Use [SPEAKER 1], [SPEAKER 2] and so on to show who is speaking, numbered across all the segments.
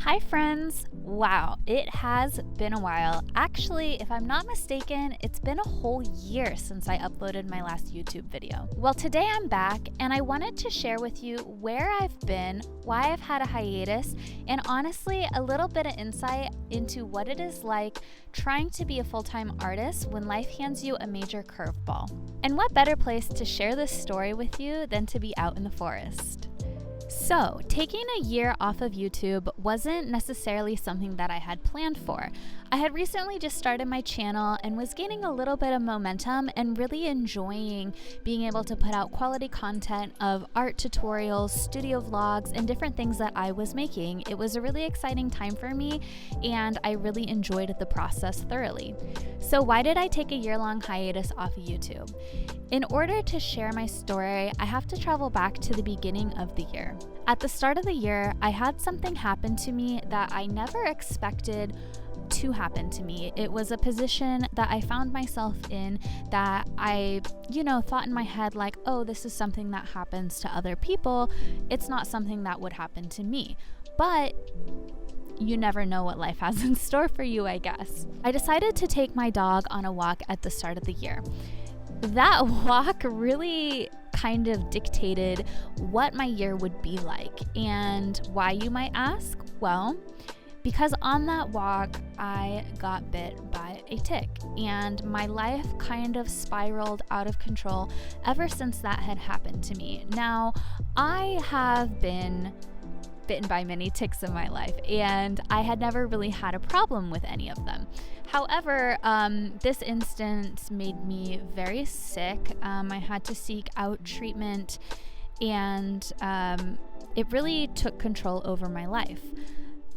[SPEAKER 1] Hi friends! Wow, it has been a while. Actually, if I'm not mistaken, it's been a whole year since I uploaded my last YouTube video. Well, today I'm back and I wanted to share with you where I've been, why I've had a hiatus, and honestly, a little bit of insight into what it is like trying to be a full-time artist when life hands you a major curveball. And what better place to share this story with you than to be out in the forest? So, taking a year off of YouTube wasn't necessarily something that I had planned for. I had recently just started my channel and was gaining a little bit of momentum and really enjoying being able to put out quality content of art tutorials, studio vlogs, and different things that I was making. It was a really exciting time for me and I really enjoyed the process thoroughly. So why did I take a year-long hiatus off of YouTube? In order to share my story, I have to travel back to the beginning of the year. At the start of the year, I had something happen to me that I never expected to happen to me. It was a position that I found myself in that I, thought in my head like, oh, this is something that happens to other people. It's not something that would happen to me. But you never know what life has in store for you, I guess. I decided to take my dog on a walk at the start of the year. That walk really kind of dictated what my year would be like. And why, you might ask? Well, because on that walk, I got bit by a tick and my life kind of spiraled out of control ever since that had happened to me. Now, I have been bitten by many ticks in my life and I had never really had a problem with any of them. However, this instance made me very sick. I had to seek out treatment and it really took control over my life.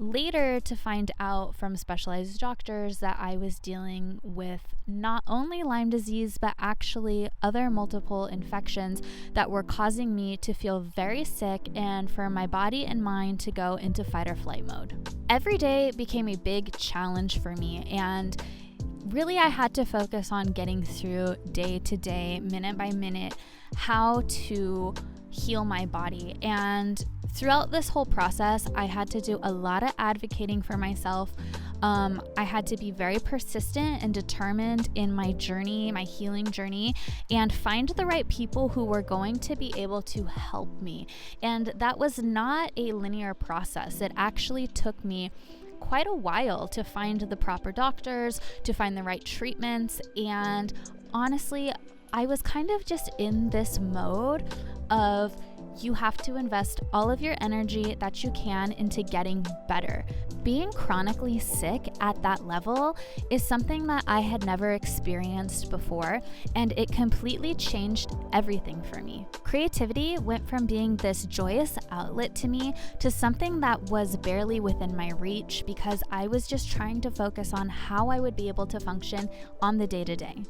[SPEAKER 1] Later, to find out from specialized doctors that I was dealing with not only Lyme disease, but actually other multiple infections that were causing me to feel very sick and for my body and mind to go into fight or flight mode. Every day became a big challenge for me, and really I had to focus on getting through day to day, minute by minute, how to heal my body. And throughout this whole process, I had to do a lot of advocating for myself. I had to be very persistent and determined in my journey, my healing journey, and find the right people who were going to be able to help me. And that was not a linear process. It actually took me quite a while to find the proper doctors, to find the right treatments, and honestly, I was kind of just in this mode of you have to invest all of your energy that you can into getting better. Being chronically sick at that level is something that I had never experienced before, and it completely changed everything for me. Creativity went from being this joyous outlet to me to something that was barely within my reach because I was just trying to focus on how I would be able to function on the day-to-day.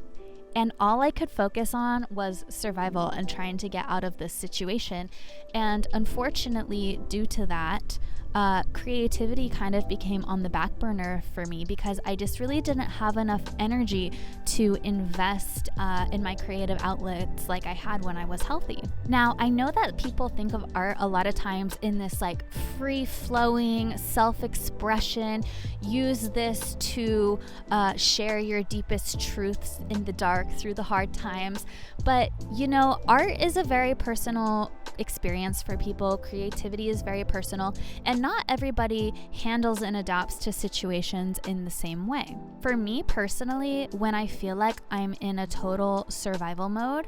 [SPEAKER 1] And all I could focus on was survival and trying to get out of this situation. And unfortunately, due to that, creativity kind of became on the back burner for me because I just really didn't have enough energy to invest in my creative outlets like I had when I was healthy. Now, I know that people think of art a lot of times in this like free-flowing self-expression. Use this to share your deepest truths in the dark through the hard times. But art is a very personal experience for people. Creativity is very personal, and not everybody handles and adapts to situations in the same way. For me personally, when I feel like I'm in a total survival mode,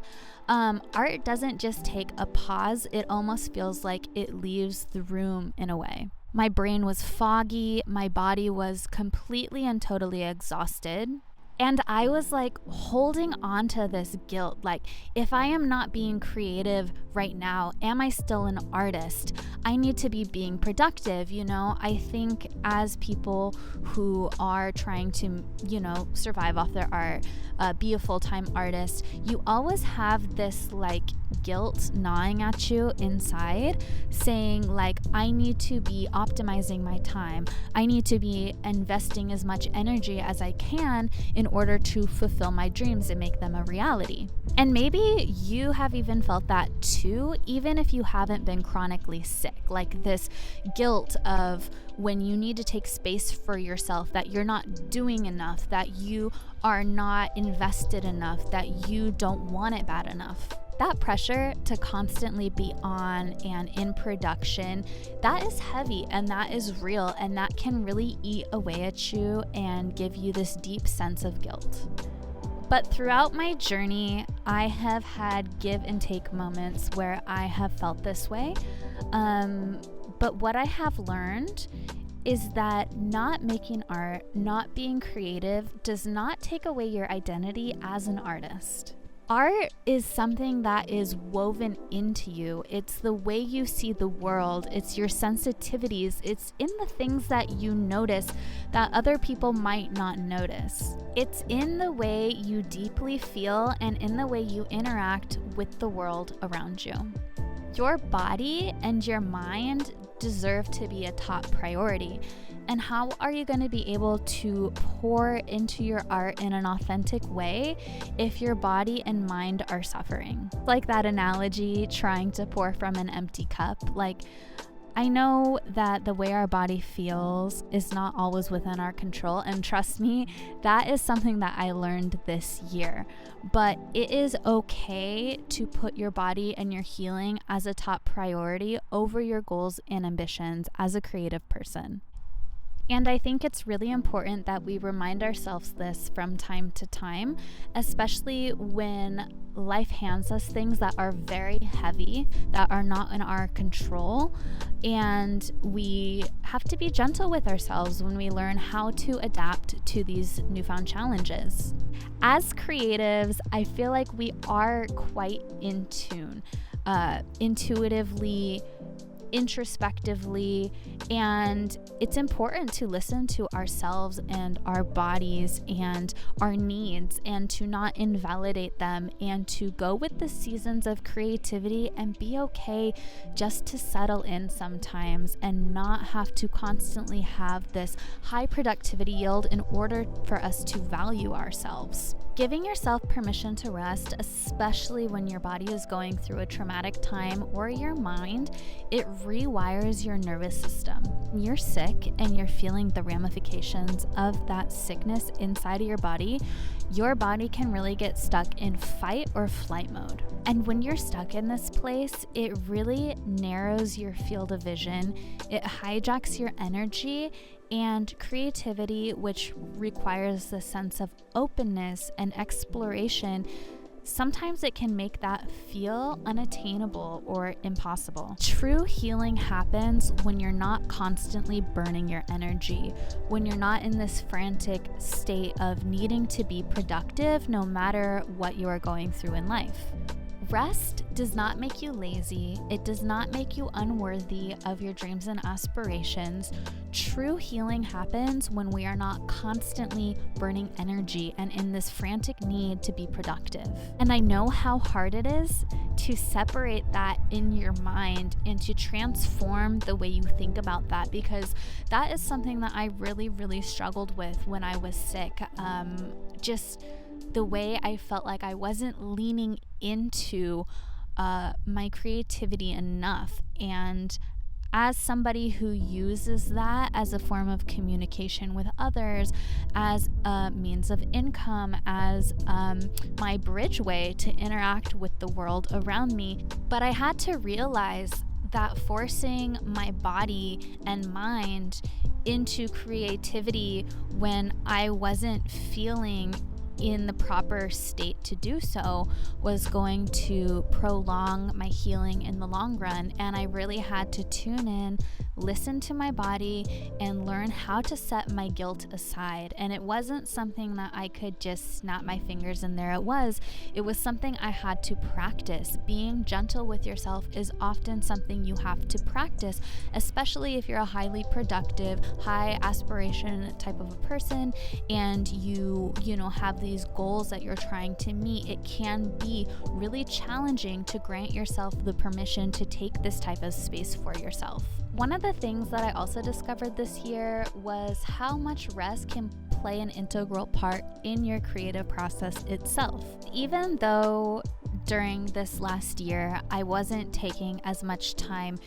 [SPEAKER 1] art doesn't just take a pause, it almost feels like it leaves the room in a way. My brain was foggy, my body was completely and totally exhausted. And I was like holding on to this guilt, like if I am not being creative right now, am I still an artist? I need to be being productive, I think as people who are trying to, survive off their art, be a full-time artist, you always have this like guilt gnawing at you inside saying like, I need to be optimizing my time. I need to be investing as much energy as I can in order to fulfill my dreams and make them a reality. And maybe you have even felt that too, even if you haven't been chronically sick, like this guilt of when you need to take space for yourself, that you're not doing enough, that you are not invested enough, that you don't want it bad enough. That pressure to constantly be on and in production, that is heavy and that is real, and that can really eat away at you and give you this deep sense of guilt. But throughout my journey, I have had give and take moments where I have felt this way. But what I have learned is that not making art, not being creative, does not take away your identity as an artist. Art is something that is woven into you. It's the way you see the world. It's your sensitivities. It's in the things that you notice that other people might not notice. It's in the way you deeply feel and in the way you interact with the world around you. Your body and your mind deserve to be a top priority. And how are you going to be able to pour into your art in an authentic way if your body and mind are suffering? Like that analogy, trying to pour from an empty cup. Like, I know that the way our body feels is not always within our control. And trust me, that is something that I learned this year. But it is okay to put your body and your healing as a top priority over your goals and ambitions as a creative person. And I think it's really important that we remind ourselves this from time to time, especially when life hands us things that are very heavy, that are not in our control. And we have to be gentle with ourselves when we learn how to adapt to these newfound challenges. As creatives, I feel like we are quite in tune, intuitively, introspectively, and it's important to listen to ourselves and our bodies and our needs, and to not invalidate them, and to go with the seasons of creativity and be okay just to settle in sometimes and not have to constantly have this high productivity yield in order for us to value ourselves. Giving yourself permission to rest, especially when your body is going through a traumatic time, or your mind, it rewires your nervous system. When you're sick and you're feeling the ramifications of that sickness inside of your body can really get stuck in fight or flight mode. And when you're stuck in this place, it really narrows your field of vision. It hijacks your energy and creativity, which requires the sense of openness and exploration. Sometimes it can make that feel unattainable or impossible. True healing happens when you're not constantly burning your energy, when you're not in this frantic state of needing to be productive no matter what you are going through in life. Rest does not make you lazy. It does not make you unworthy of your dreams and aspirations. True healing happens when we are not constantly burning energy and in this frantic need to be productive. And I know how hard it is to separate that in your mind and to transform the way you think about that, because that is something that I really, really struggled with when I was sick. Just the way I felt like I wasn't leaning into my creativity enough. And as somebody who uses that as a form of communication with others, as a means of income, as my bridgeway to interact with the world around me, but I had to realize that forcing my body and mind into creativity when I wasn't feeling in the proper state to do so was going to prolong my healing in the long run. And I really had to tune in, listen to my body, and learn how to set my guilt aside. And it wasn't something that I could just snap my fingers and there it was. It was something I had to practice. Being gentle with yourself is often something you have to practice, especially if you're a highly productive, high aspiration type of a person and you have these goals that you're trying to meet. It can be really challenging to grant yourself the permission to take this type of space for yourself. One of the things that I also discovered this year was how much rest can play an integral part in your creative process itself. Even though during this last year, I wasn't taking as much time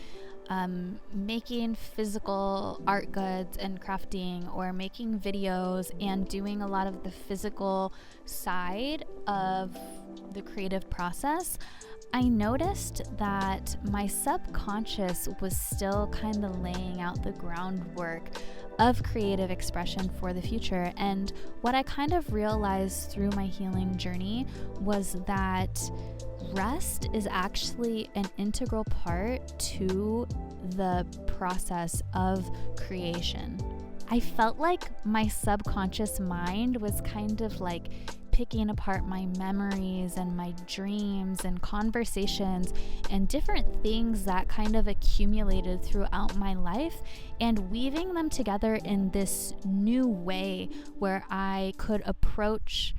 [SPEAKER 1] making physical art goods and crafting, or making videos and doing a lot of the physical side of the creative process, I noticed that my subconscious was still kind of laying out the groundwork of creative expression for the future. And what I kind of realized through my healing journey was that rest is actually an integral part to the process of creation. I felt like my subconscious mind was kind of like picking apart my memories and my dreams and conversations and different things that kind of accumulated throughout my life, and weaving them together in this new way where I could approach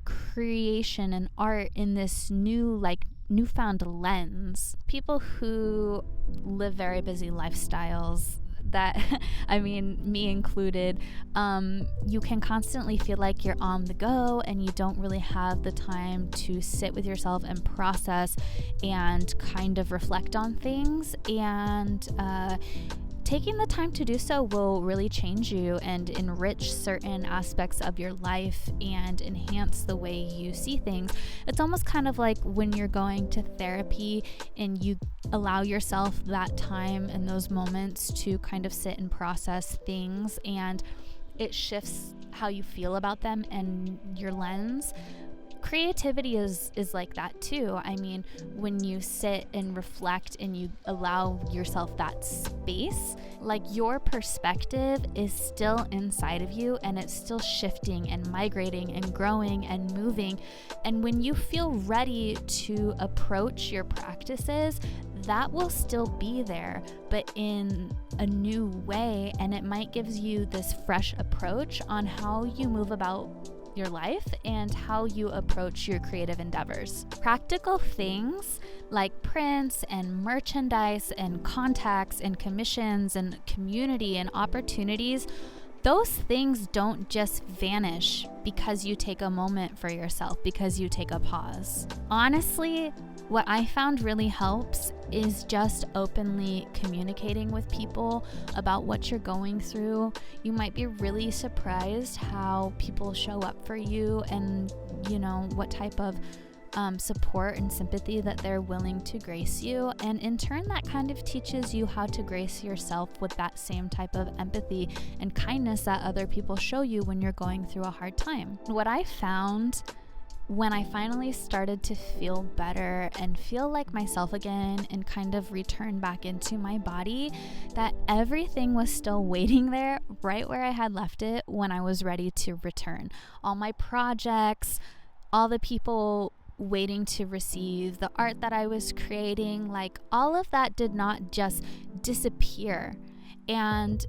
[SPEAKER 1] creation and art in this newfound lens. People who live very busy lifestyles, that I mean, me included, you can constantly feel like you're on the go and you don't really have the time to sit with yourself and process and kind of reflect on things. And taking the time to do so will really change you and enrich certain aspects of your life and enhance the way you see things. It's almost kind of like when you're going to therapy and you allow yourself that time and those moments to kind of sit and process things, and it shifts how you feel about them and your lens. Creativity is like that too. I mean, when you sit and reflect and you allow yourself that space, like your perspective is still inside of you and it's still shifting and migrating and growing and moving. And when you feel ready to approach your practices, that will still be there, but in a new way. And it might give you this fresh approach on how you move about your life and how you approach your creative endeavors. Practical things like prints and merchandise and contacts and commissions and community and opportunities, those things don't just vanish because you take a moment for yourself, because you take a pause. Honestly, what I found really helps is just openly communicating with people about what you're going through. You might be really surprised how people show up for you and, you know, what type of support and sympathy that they're willing to grace you. And in turn, that kind of teaches you how to grace yourself with that same type of empathy and kindness that other people show you when you're going through a hard time. What I found when I finally started to feel better and feel like myself again and kind of return back into my body, that everything was still waiting there right where I had left it when I was ready to return. All my projects, all the people waiting to receive the art that I was creating, like all of that did not just disappear. And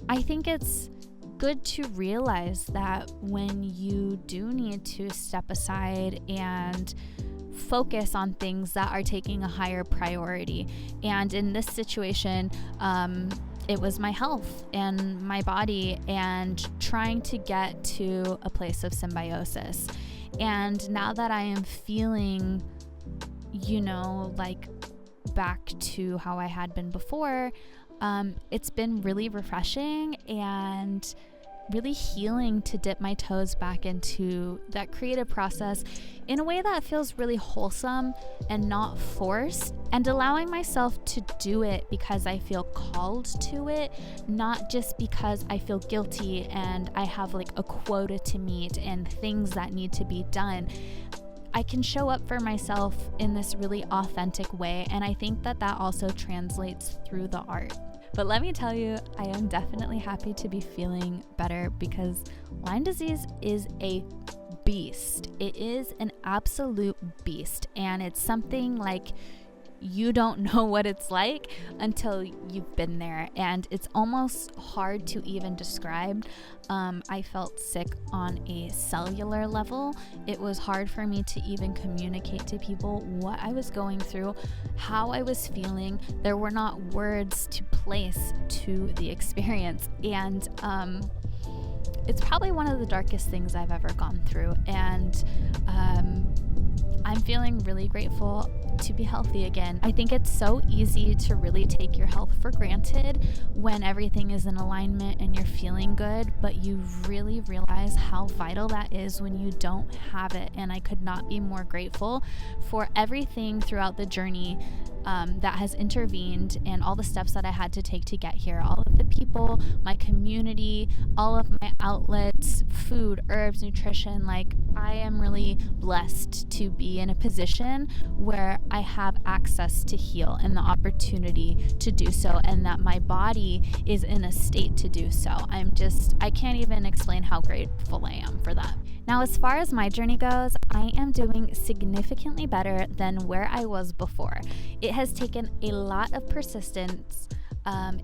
[SPEAKER 1] I think it's good to realize that when you do need to step aside and focus on things that are taking a higher priority. And in this situation, it was my health and my body and trying to get to a place of symbiosis. And now that I am feeling, you know, like back to how I had been before, it's been really refreshing and really healing to dip my toes back into that creative process in a way that feels really wholesome and not forced, and allowing myself to do it because I feel called to it, not just because I feel guilty and I have like a quota to meet and things that need to be done. I can show up for myself in this really authentic way, and I think that that also translates through the art. But let me tell you, I am definitely happy to be feeling better because Lyme disease is a beast. It is an absolute beast, and it's something like you don't know what it's like until you've been there, and it's almost hard to even describe. I felt sick on a cellular level. It was hard for me to even communicate to people what I was going through, how I was feeling. There were not words to place to the experience, and it's probably one of the darkest things I've ever gone through, and I'm feeling really grateful to be healthy again. I think it's so easy to really take your health for granted when everything is in alignment and you're feeling good, but you really realize how vital that is when you don't have it. And I could not be more grateful for everything throughout the journey that has intervened, and all the steps that I had to take to get here. All of the people, my community, all of my outlets, food, herbs, nutrition. Like, I am really blessed to be in a position where I have access to heal and the opportunity to do so, and that my body is in a state to do so. I can't even explain how grateful I am for that. Now, as far as my journey goes, I am doing significantly better than where I was before. It has taken a lot of persistence.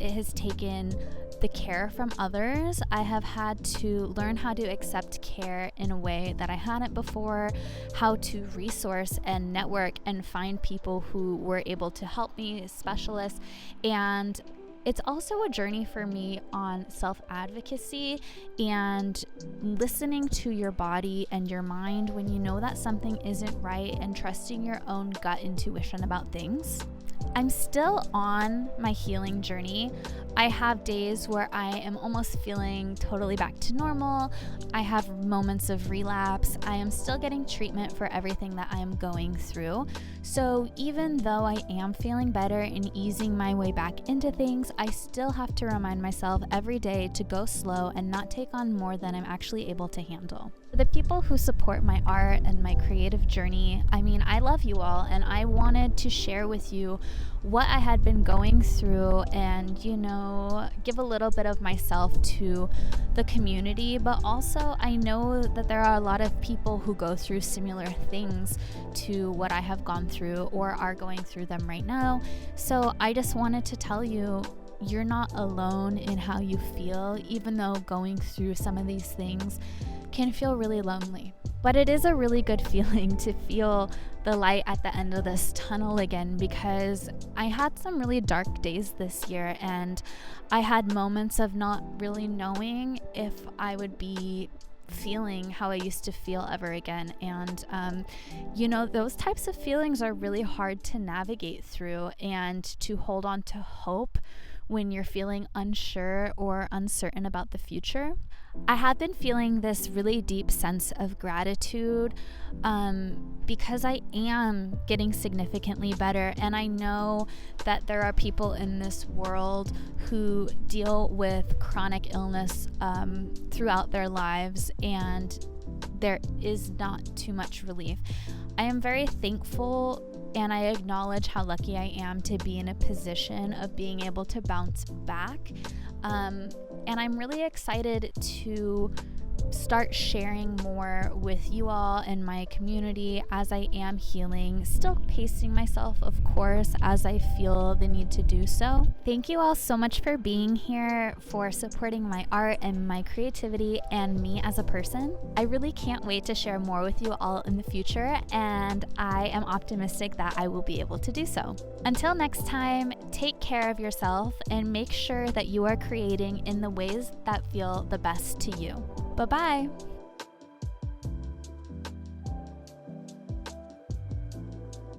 [SPEAKER 1] It has taken the care from others. I have had to learn how to accept care in a way that I hadn't before, how to resource and network and find people who were able to help me, specialists, and it's also a journey for me on self-advocacy and listening to your body and your mind when you know that something isn't right, and trusting your own gut intuition about things. I'm still on my healing journey. I have days where I am almost feeling totally back to normal. I have moments of relapse. I am still getting treatment for everything that I am going through. So even though I am feeling better and easing my way back into things, I still have to remind myself every day to go slow and not take on more than I'm actually able to handle. For the people who support my art and my creative journey, I love you all, and I wanted to share with you what I had been going through and, give a little bit of myself to the community. But also, I know that there are a lot of people who go through similar things to what I have gone through or are going through them right now. So I just wanted to tell you, you're not alone in how you feel, even though going through some of these things can feel really lonely. But it is a really good feeling to feel the light at the end of this tunnel again, because I had some really dark days this year, and I had moments of not really knowing if I would be feeling how I used to feel ever again. And those types of feelings are really hard to navigate through and to hold on to hope when you're feeling unsure or uncertain about the future. I have been feeling this really deep sense of gratitude because I am getting significantly better, and I know that there are people in this world who deal with chronic illness throughout their lives, and there is not too much relief. I am very thankful, and I acknowledge how lucky I am to be in a position of being able to bounce back. And I'm really excited to start sharing more with you all and my community as I am healing, still pacing myself, of course, as I feel the need to do so. Thank you all so much for being here, for supporting my art and my creativity and me as a person. I really can't wait to share more with you all in the future, and I am optimistic that I will be able to do so. Until next time, take care of yourself and make sure that you are creating in the ways that feel the best to you. Bye-bye.